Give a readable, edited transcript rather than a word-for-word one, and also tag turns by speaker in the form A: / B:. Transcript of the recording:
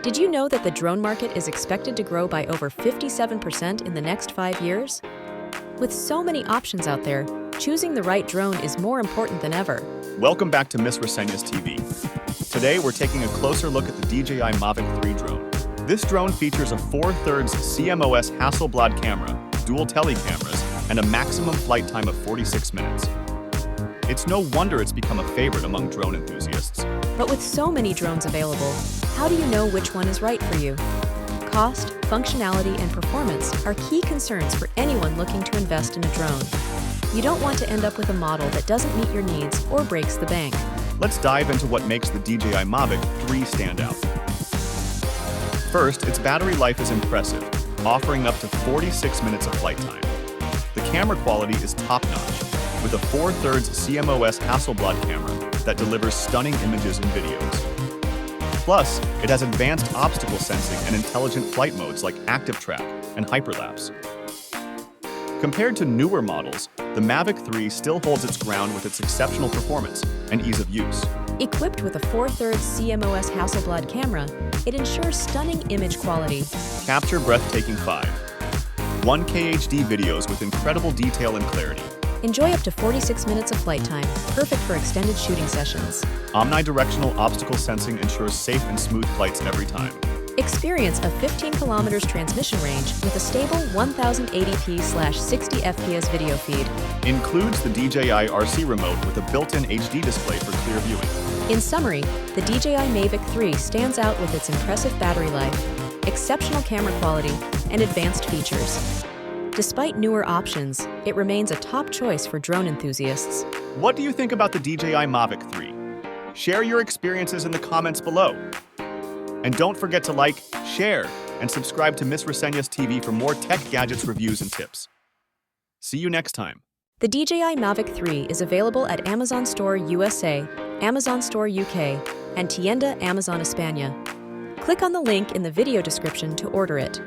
A: Did you know that the drone market is expected to grow by over 57% in the next 5 years? With so many options out there, choosing the right drone is more important than ever.
B: Welcome back to Miss Resenya's TV. Today we're taking a closer look at the DJI Mavic 3 drone. This drone features a 4/3 CMOS Hasselblad camera, dual tele-cameras, and a maximum flight time of 46 minutes. It's no wonder it's become a favorite among drone enthusiasts.
A: But with so many drones available, how do you know which one is right for you? Cost, functionality, and performance are key concerns for anyone looking to invest in a drone. You don't want to end up with a model that doesn't meet your needs or breaks the bank.
B: Let's dive into what makes the DJI Mavic 3 stand out. First, its battery life is impressive, offering up to 46 minutes of flight time. The camera quality is top-notch, with a 4/3 CMOS Hasselblad camera that delivers stunning images and videos. Plus, it has advanced obstacle sensing and intelligent flight modes like Active Track and Hyperlapse. Compared to newer models, the Mavic 3 still holds its ground with its exceptional performance and ease of use.
A: Equipped with a 4/3 CMOS Hasselblad camera, it ensures stunning image quality.
B: Capture breathtaking 1K HD videos with incredible detail and clarity.
A: Enjoy up to 46 minutes of flight time, perfect for extended shooting sessions.
B: Omnidirectional obstacle sensing ensures safe and smooth flights every time.
A: Experience a 15 kilometers transmission range with a stable 1080p/60 fps video feed.
B: Includes the DJI RC remote with a built-in HD display for clear viewing.
A: In summary, the DJI Mavic 3 stands out with its impressive battery life, exceptional camera quality, and advanced features. Despite newer options, it remains a top choice for drone enthusiasts.
B: What do you think about the DJI Mavic 3? Share your experiences in the comments below. And don't forget to like, share, and subscribe to Miss Resenya's TV for more tech gadgets, reviews, and tips. See you next time.
A: The DJI Mavic 3 is available at Amazon Store USA, Amazon Store UK, and Tienda Amazon España. Click on the link in the video description to order it.